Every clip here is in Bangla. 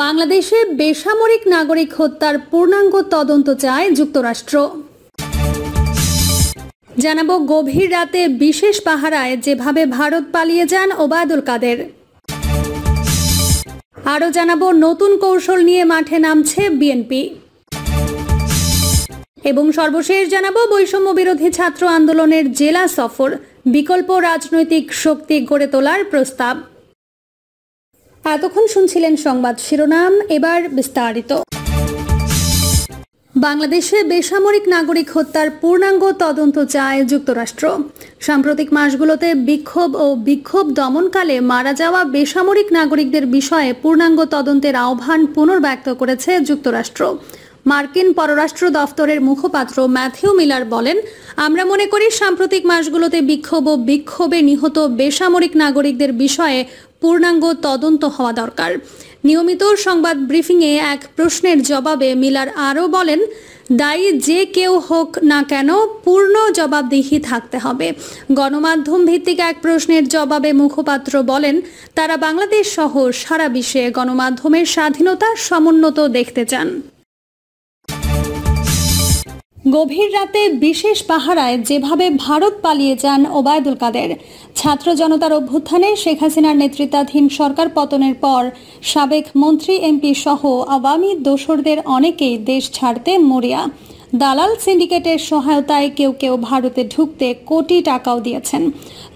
বাংলাদেশে বেসামরিক নাগরিক হত্যার পূর্ণাঙ্গ তদন্ত চায় যুক্তরাষ্ট্র। জানাবো গভীর রাতে বিশেষ পাহারায় যেভাবে ভারত পালিয়ে যান ওবায়দুল কাদের। আরও জানাবো নতুন কৌশল নিয়ে মাঠে নামছে বিএনপি। এবং সর্বশেষ জানাবো বৈষম্য বিরোধী ছাত্র আন্দোলনের জেলা সফর, বিকল্প রাজনৈতিক শক্তি গড়ে তোলার প্রস্তাব। এতক্ষণ শুনছিলেন সংবাদ শিরোনাম, এবার বিস্তারিত। বাংলাদেশে বেসামরিক নাগরিক হত্যার পূর্ণাঙ্গ তদন্ত চায় যুক্তরাষ্ট্র। সাম্প্রতিক মাসগুলোতে বিক্ষোভ দমনকালে মারা যাওয়া বেসামরিক নাগরিকদের বিষয়ে পূর্ণাঙ্গ তদন্তের আহ্বান পুনর্ব্যক্ত করেছে যুক্তরাষ্ট্র। মার্কিন পররাষ্ট্র দফতরের মুখপাত্র ম্যাথিউ মিলার বলেন, আমরা মনে করি সাম্প্রতিক মাসগুলোতে বিক্ষোভে নিহত বেসামরিক নাগরিকদের বিষয়ে পূর্ণাঙ্গ তদন্ত হওয়া দরকার। নিয়মিত সংবাদ ব্রিফিংয়ে এক প্রশ্নের জবাবে মিলার আরও বলেন, দায়ী যে কেউ হোক না কেন পূর্ণ জবাবদিহি থাকতে হবে। গণমাধ্যম ভিত্তিক এক প্রশ্নের জবাবে মুখপাত্র বলেন, তারা বাংলাদেশ সহ সারা বিশ্বে গণমাধ্যমের স্বাধীনতা সমুন্নত দেখতে চান। গভীর রাতে বিশেষ পাহারায় যেভাবে ভারত পালিয়ে যান ওবায়দুল কাদের। ছাত্র জনতার অভ্যুত্থানে শেখ হাসিনার নেতৃত্বাধীন সরকার পতনের পর সাবেক মন্ত্রী এমপি সহ আওয়ামী দোসরদের অনেকেই দেশ ছাড়তে মরিয়া। দালাল সিন্ডিকেটের সহায়তায় কেউ কেউ ভারতে ঢুকতে কোটি টাকাও দিয়েছেন,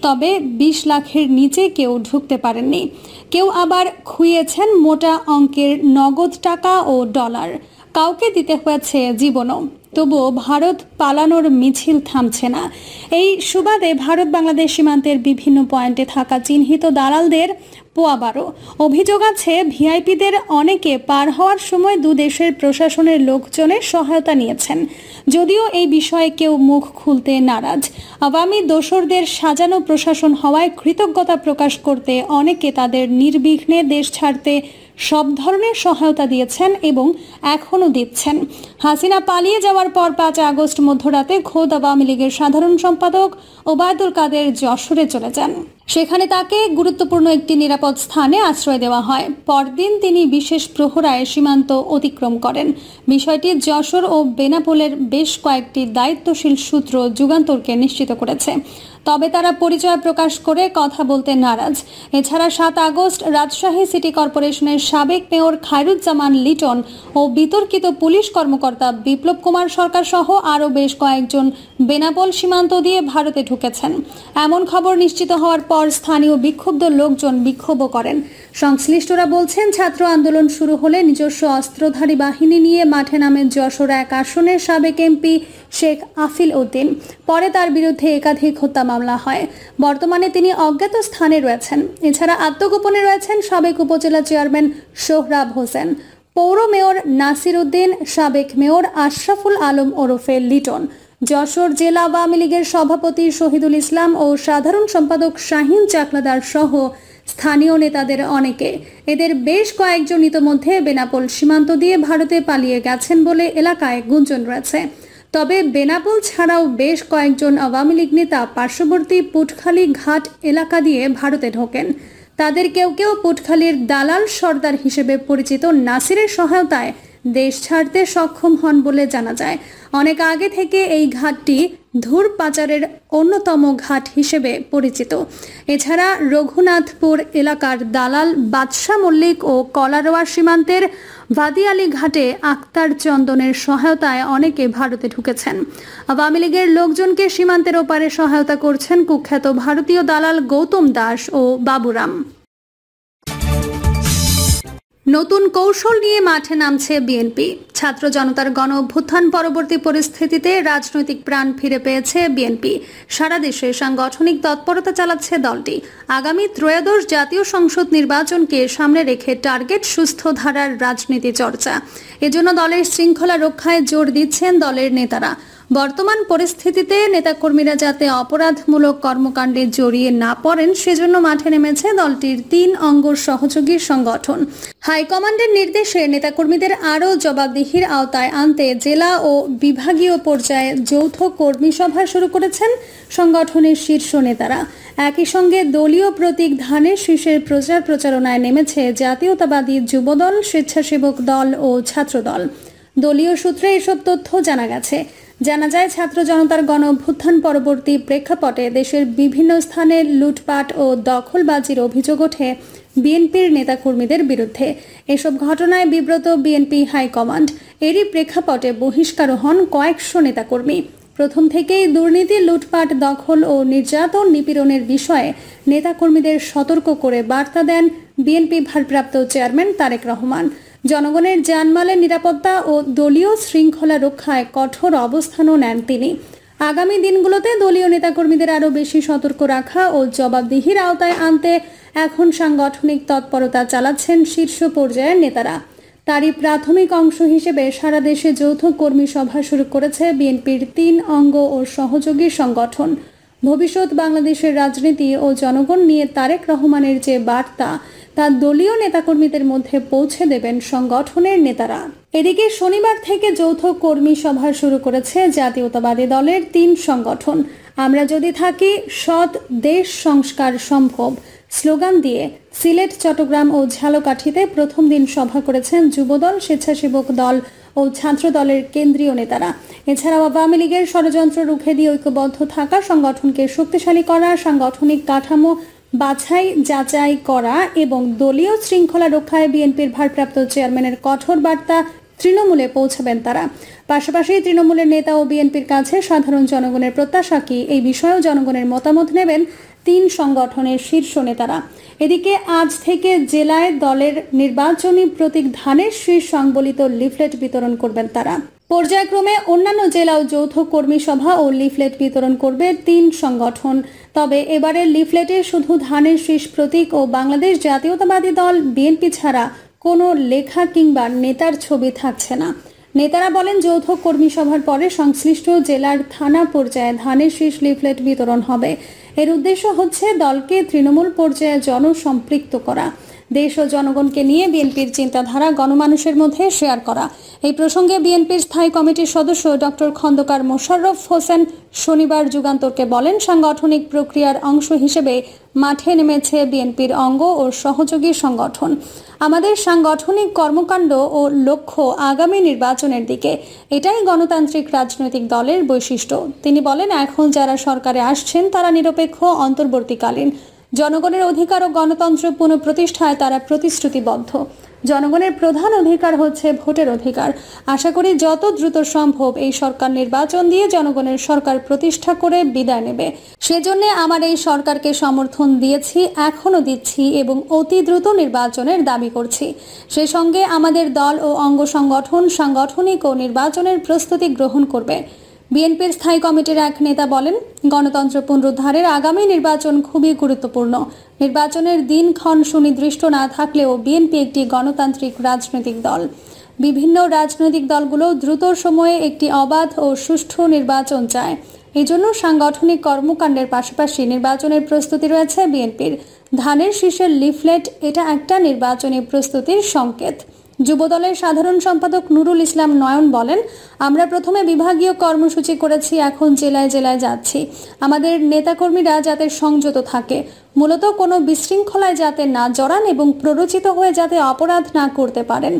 তবে 20 লাখের নিচে কেউ ঢুকতে পারেননি। কেউ আবার খুইয়েছেন মোটা অঙ্কের নগদ টাকা ও ডলার, কাউকে দিতে হয়েছে জীবনও। তবুও ভারত পালানোর মিছিল থামছে না। এই সুবাদে ভারত বাংলাদেশ সীমান্তের বিভিন্ন পয়েন্টে থাকা চিহ্নিত দালালদের পোয়াবারও। অভিযোগ আছে ভিআইপিদের অনেকে পার হওয়ার সময় দুদেশের প্রশাসনের লোকজনের সহায়তা নিয়েছেন, যদিও এই বিষয়ে কেউ মুখ খুলতে নারাজ। আওয়ামী দোসরদের সাজানো প্রশাসন হওয়ায় কৃতজ্ঞতা প্রকাশ করতে অনেকে তাদের নির্বিঘ্নে দেশ ছাড়তে সব ধরনের সহায়তা দিয়েছেন এবং এখনও দিচ্ছেন। হাসিনা পালিয়ে যাওয়ার পর 5 আগস্ট মধ্যরাতে খোদ আওয়ামী লীগের সাধারণ সম্পাদক ওবায়দুল কাদের যশোরে চলে যান। সেখানে তাকে গুরুত্বপূর্ণ একটি নিরাপদ স্থানে আশ্রয় দেওয়া হয়। পরদিন তিনি বিশেষ প্রহরায় সীমান্ত অতিক্রম করেন। বিষয়টি যশোর ও বেনাপোলের বেশ কয়েকটি দায়িত্বশীল সূত্র যুগান্তরকে নিশ্চিত করেছে, তবে তারা পরিচয় প্রকাশ করে কথা বলতে নারাজ। এছাড়া 7 আগস্ট রাজশাহী সিটি কর্পোরেশনের সাবেক মেয়র খায়রুজ্জামান লিটন ও বিতর্কিত পুলিশ কর্মকর্তা বিপ্লব কুমার সরকার সহ আরও বেশ কয়েকজন বেনাপোল সীমান্ত দিয়ে ভারতে ঢুকেছেন। এমন খবর নিশ্চিত হওয়ার পর স্থানীয় বিক্ষুব্ধ লোকজন বিক্ষোভও করেন। সংশ্লিষ্টরা বলছেন, ছাত্র আন্দোলন শুরু হলে নিজস্ব অস্ত্রধারী বাহিনী নিয়ে মাঠে নামেন যশোর 1 আসনের সাবেক এমপি শেখ আফিল উদ্দিন। পরে তার বিরুদ্ধে একাধিক হত্যা মামলা হয়। বর্তমানে তিনি অজ্ঞাত স্থানে রয়েছেন। এছাড়া আত্মগোপনে রয়েছেন সাবেক উপজেলা চেয়ারম্যান সোহরাব হোসেন, পৌর মেয়র নাসির উদ্দিন, সাবেক মেয়র আশরাফুল আলম ওরফে লিটন, যশোর জেলা আওয়ামী লীগের সভাপতি শহীদুল ইসলাম ও সাধারণ সম্পাদক শাহিন চাকলাদার সহ স্থানীয় নেতাদের অনেকে। এদের বেশ কয়েকজন ইতোমধ্যে বেনাপোল সীমান্ত দিয়ে ভারতে পালিয়ে গেছেন বলে এলাকায় গুঞ্জন রয়েছে। তবে বেনাপোল ছাড়াও বেশ কয়েকজন আওয়ামী লীগ নেতা পার্শ্ববর্তী পুটখালী ঘাট এলাকা দিয়ে ভারতে ঢোকেন। তাদের কেউ কেউ পুটখালীর দালাল সর্দার হিসেবে পরিচিত নাসিরের সহায়তায় দেশ ছাড়তে সক্ষম হন বলে জানা যায়। অনেক আগে থেকে এই ঘাটটি ধুর পাচারের অন্যতম ঘাট হিসেবে পরিচিত। এছাড়া রঘুনাথপুর এলাকার দালাল বাদশাহ মল্লিক ও কলারোয়া সীমান্তের ভাদিয়ালি ঘাটে আক্তার চন্দনের সহায়তায় অনেকে ভারতে ঢুকেছেন। আওয়ামী লীগের লোকজনকে সীমান্তের ওপারে সহায়তা করছেন কুখ্যাত ভারতীয় দালাল গৌতম দাস ও বাবুরাম। নতুন কৌশল নিয়ে মাঠে নামছে বিএনপি। ছাত্র জনতার গণ অভ্যুত্থান পরবর্তী পরিস্থিতিতে রাজনৈতিক প্রাণ ফিরে পেয়েছে বিএনপি। সারা দেশে সাংগঠনিক তৎপরতা চালাচ্ছে দলটি। আগামী ত্রয়োদশ জাতীয় সংসদ নির্বাচনকে সামনে রেখে টার্গেট সুস্থ ধারার রাজনীতি চর্চা। এজন্য দলের শৃঙ্খলা রক্ষায় জোর দিচ্ছেন দলের নেতারা। বর্তমান পরিস্থিতিতে নেতাকর্মীরা যাতে অপরাধমূলক কর্মকাণ্ডে জড়িয়ে না পড়েন সেজন্য মাঠে নেমেছে দলটির 3 অঙ্গ সহযোগী সংগঠন। হাইকমান্ডের নির্দেশে নেতাকর্মীদের আরও জবাবদিহির আওতায় আনতে জেলা ও বিভাগীয় পর্যায়ে যৌথ কর্মী সভা শুরু করেছেন সংগঠনের শীর্ষ নেতারা। একই সঙ্গে দলীয় প্রতীক ধানের শীষের প্রচারণায় নেমেছে জাতীয়তাবাদী যুবদল, স্বেচ্ছাসেবক দল ও ছাত্রদল। দলীয় সূত্রে এসব তথ্য জানা গেছে। জানা যায়, ছাত্র জনতার গণ অভ্যুত্থান পরবর্তী প্রেক্ষাপটে দেশের বিভিন্ন স্থানে লুটপাট ও দখলবাজির অভিযোগ ওঠে বিএনপির নেতাকর্মীদের বিরুদ্ধে। এসব ঘটনায় বিব্রত বিএনপি হাইকমান্ড। এরই প্রেক্ষাপটে বহিষ্কার হন কয়েকশো নেতাকর্মী। প্রথম থেকেই দুর্নীতি, লুটপাট, দখল ও নির্যাতন নিপীড়নের বিষয়ে নেতাকর্মীদের সতর্ক করে বার্তা দেন বিএনপি ভারপ্রাপ্ত চেয়ারম্যান তারেক রহমান। জনগণের জানমালের নিরাপত্তা ও দলীয় শৃঙ্খলা রক্ষায় কঠোর অবস্থানও নেন তিনি। আগামী দিনগুলোতে দলীয় নেতাকর্মীদের আরও বেশি সতর্ক রাখা ও জবাবদিহির আওতায় আনতে এখন সাংগঠনিক তৎপরতা চালাচ্ছেন শীর্ষ পর্যায়ের নেতারা। তারই প্রাথমিক অংশ হিসেবে সারা দেশে যৌথ কর্মী সভা শুরু করেছে বিএনপির 3 অঙ্গ ও সহযোগী সংগঠন। ভবিষ্যৎ বাংলাদেশের রাজনীতি ও জনগণ নিয়ে তারেক রহমানের যে বার্তা তা দলীয় নেতাকর্মীদের মধ্যে পৌঁছে দেবেন সংগঠনের নেতারা। এদিকে শনিবার থেকে যৌথ কর্মী সভা শুরু করেছে জাতীয়তাবাদী দলের 3 সংগঠন। আমরা যদি থাকি, সৎ দেশ সংস্কার সম্ভব স্লোগান দিয়ে সিলেট, চট্টগ্রাম ও ঝালকাঠিতে প্রথম দিন সভা করেছেন যুবদল, স্বেচ্ছাসেবক দল ও ছাত্র দলের কেন্দ্রীয় নেতারা। এছাড়াও আওয়ামী লীগের ষড়যন্ত্র রুখে দিয়ে ঐক্যবদ্ধ থাকা, সংগঠনকে শক্তিশালী করা, সাংগঠনিক কাঠামো বাছাই যাচাই করা এবং দলীয় শৃঙ্খলা রক্ষায় বিএনপির ভারপ্রাপ্ত চেয়ারম্যানের কঠোর বার্তা তৃণমূলে পৌঁছাবেন তারা। পাশাপাশি তৃণমূলের নেতা ও বিএনপির কাছে সাধারণ জনগণের প্রত্যাশা কি, এই বিষয়েও জনগণের মতামত নেবেন 3 সংগঠনের শীর্ষ নেতারা। এদিকে আজ থেকে জেলায় দলের নির্বাচনী প্রতীক ধানের শীষ সংবলিত লিফলেট বিতরণ করবেন তারা। পর্যায়ক্রমে অন্যান্য জেলাও যৌথ কর্মী সভা ও লিফলেট বিতরণ করবে 3 সংগঠন। তবে এবারের লিফলেটে শুধু ধানের শীষ প্রতীক ও বাংলাদেশ জাতীয়তাবাদী দল বিএনপি ছাড়া কোনো লেখা কিংবা নেতার ছবি থাকছে না। নেতারা বলেন, যৌথ কর্মী সভার পরে সংশ্লিষ্ট জেলার থানা পর্যায়ে ধানের শীষ লিফলেট বিতরণ হবে। এর উদ্দেশ্য হচ্ছে দলকে তৃণমূল পর্যায়ে জনসম্পৃক্ত করা, দেশ ও জনগণকে নিয়ে বিএনপির চিন্তাধারা গণমানুষের মধ্যে শেয়ার করা। এই প্রসঙ্গে বিএনপির স্থায়ী কমিটির সদস্য ডক্টর খন্দকার মোশাররফ হোসেন শনিবার যুগান্তরকে বলেন, সাংগঠনিক প্রক্রিয়ার অংশ হিসেবে মাঠে নেমেছে বিএনপির অঙ্গ ও সহযোগী সংগঠন। আমাদের সাংগঠনিক কর্মকাণ্ড ও লক্ষ্য আগামী নির্বাচনের দিকে। এটাই গণতান্ত্রিক রাজনৈতিক দলের বৈশিষ্ট্য। তিনি বলেন, এখন যারা সরকারে আসছেন তারা নিরপেক্ষ, অন্তর্বর্তীকালীন। জনগণের অধিকার ও গণতন্ত্র পুনঃপ্রতিষ্ঠায় তারা প্রতিশ্রুতিবদ্ধ। জনগণের প্রধান অধিকার হচ্ছে ভোটের অধিকার। আশা করি যত দ্রুত সম্ভব এই সরকার নির্বাচন দিয়ে জনগণের সরকার প্রতিষ্ঠা করে বিদায় নেবে। সেজন্য আমার এই সরকারকে সমর্থন দিয়েছি, এখনো দিচ্ছি এবং অতি দ্রুত নির্বাচনের দাবি করছি। সেই সঙ্গে আমাদের দল ও অঙ্গ সংগঠন সাংগঠনিক ও নির্বাচনের প্রস্তুতি গ্রহণ করবে। বিএনপির স্থায়ী কমিটির এক নেতা বলেন, গণতন্ত্র পুনরুদ্ধারের আগামী নির্বাচন খুবই গুরুত্বপূর্ণ। নির্বাচনের দিনক্ষণ সুনির্দিষ্ট না থাকলেও বিএনপি একটি গণতান্ত্রিক রাজনৈতিক দল। বিভিন্ন রাজনৈতিক দলগুলো দ্রুত সময়ে একটি অবাধ ও সুষ্ঠু নির্বাচন চায়। এজন্য সাংগঠনিক কর্মকাণ্ডের পাশাপাশি নির্বাচনের প্রস্তুতি রয়েছে বিএনপির। ধানের শীষের লিফলেট এটা একটা নির্বাচনী প্রস্তুতির সংকেত। যুবদলের সাধারণ সম্পাদক নুরুল ইসলাম নয়ন বলেন, আমরা প্রথমে বিভাগীয় কর্মসূচি করেছি, এখন জেলায় জেলায় যাচ্ছি। আমাদের নেতাকর্মীরা যাতে সংযত থাকে, মূলত কোনো বিশৃঙ্খলায় যাতে না জড়ান এবং প্ররোচিত হয়ে যাতে অপরাধ না করতে পারেন।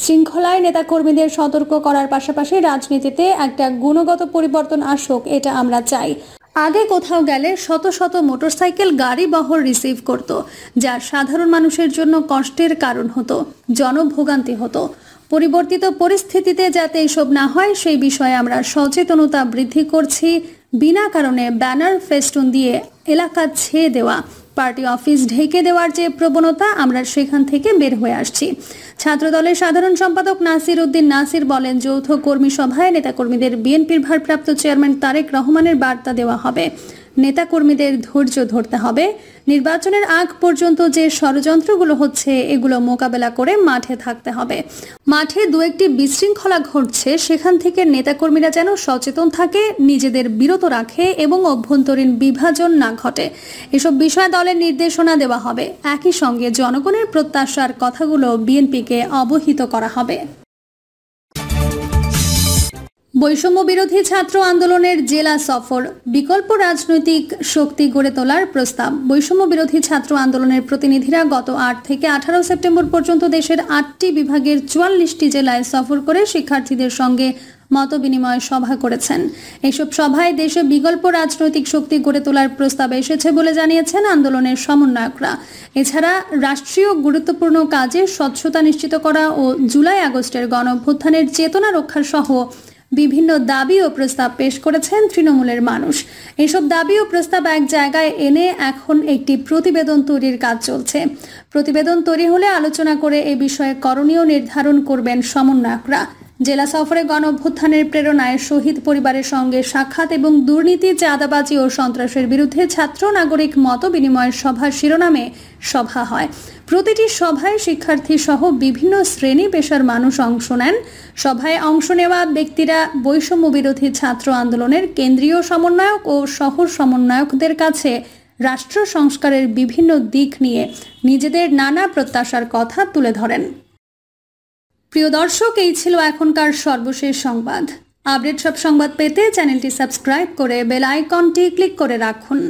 শৃঙ্খলায় নেতাকর্মীদের সতর্ক করার পাশাপাশি রাজনীতিতে একটা গুণগত পরিবর্তন আসুক, এটা আমরা চাই। আগে কোথাও গেলে শত শত মোটরসাইকেল গাড়ি বহর রিসিভ করত, যা সাধারণ মানুষের জন্য কষ্টের কারণ হতো, জনভোগান্তি হতো। পরিবর্তিত পরিস্থিতিতে যাতে এসব না হয় সেই বিষয়ে আমরা সচেতনতা বৃদ্ধি করছি। বিনা কারণে ব্যানার, ফেস্টুন দিয়ে এলাকা ছেয়ে দেওয়া, পার্টি অফিস ঢেকে দেওয়ার যে প্রবণতা, আমরা সেখান থেকে বের হয়ে আসছি। ছাত্রদলের সাধারণ সম্পাদক নাসির উদ্দিন নাসির বলেন, যৌথ কর্মী সভায় নেতাকর্মীদের বিএনপির ভারপ্রাপ্ত চেয়ারম্যান তারেক রহমানের বার্তা দেওয়া হবে। নেতাকর্মীদের ধৈর্য ধরতে হবে। নির্বাচনের আগ পর্যন্ত যে ষড়যন্ত্রগুলো হচ্ছে এগুলো মোকাবেলা করে মাঠে থাকতে হবে। মাঠে দু একটি বিশৃঙ্খলা ঘটছে, সেখান থেকে নেতাকর্মীরা যেন সচেতন থাকে, নিজেদের বিরত রাখে এবং অভ্যন্তরীণ বিভাজন না ঘটে, এসব বিষয়ে দলের নির্দেশনা দেওয়া হবে। একই সঙ্গে জনগণের প্রত্যাশার কথাগুলো বিএনপিকে অবহিত করা হবে। বৈষম্য বিরোধী ছাত্র আন্দোলনের জেলা সফর, বিকল্প রাজনৈতিক শক্তি গড়ে তোলার প্রস্তাব। বৈষম্য বিরোধী ছাত্র আন্দোলনের প্রতিনিধিরা গত 8 থেকে 18 সেপ্টেম্বর পর্যন্ত দেশের 8টি বিভাগের 44টি জেলায় সফর করে শিক্ষার্থীদের সঙ্গে মতবিনিময় সভা করেছেন। এইসব সভায় দেশে বিকল্প রাজনৈতিক শক্তি গড়ে তোলার প্রস্তাব এসেছে বলে জানিয়েছেন আন্দোলনের সমন্বয়করা। এছাড়া রাষ্ট্রীয় গুরুত্বপূর্ণ কাজে স্বচ্ছতা নিশ্চিত করা ও জুলাই আগস্টের গণঅভ্যুত্থানের চেতনা রক্ষা সহ বিভিন্ন দাবি ও প্রস্তাব পেশ করেছেন তৃণমূলের মানুষ। এসব দাবি ও প্রস্তাব এক জায়গায় এনে এখন একটি প্রতিবেদন তৈরির কাজ চলছে। প্রতিবেদন তৈরি হলে আলোচনা করে এ বিষয়ে করণীয় নির্ধারণ করবেন সমন্বয়করা। জেলা সফরে গণঅভ্যুত্থানের প্রেরণায় শহীদ পরিবারের সঙ্গে সাক্ষাৎ এবং দুর্নীতি, চাঁদাবাজি ও সন্ত্রাসের বিরুদ্ধে ছাত্র নাগরিক মত বিনিময় সভা শিরোনামে সভা হয়। প্রতিটি সভায় শিক্ষার্থী সহ বিভিন্ন শ্রেণী পেশার মানুষ অংশ নেন। সভায় অংশ নেওয়া ব্যক্তিরা বৈষম্য বিরোধী ছাত্র আন্দোলনের কেন্দ্রীয় সমন্বয়ক ও শহর সমন্বয়কদের কাছে রাষ্ট্র সংস্কারের বিভিন্ন দিক নিয়ে নিজেদের নানা প্রত্যাশার কথা তুলে ধরেন। প্রিয় দর্শক, এই ছিল এখনকার সর্বশেষ সংবাদ। আপডেট সব সংবাদ পেতে চ্যানেলটি সাবস্ক্রাইব করে বেল আইকনটি ক্লিক করে রাখুন।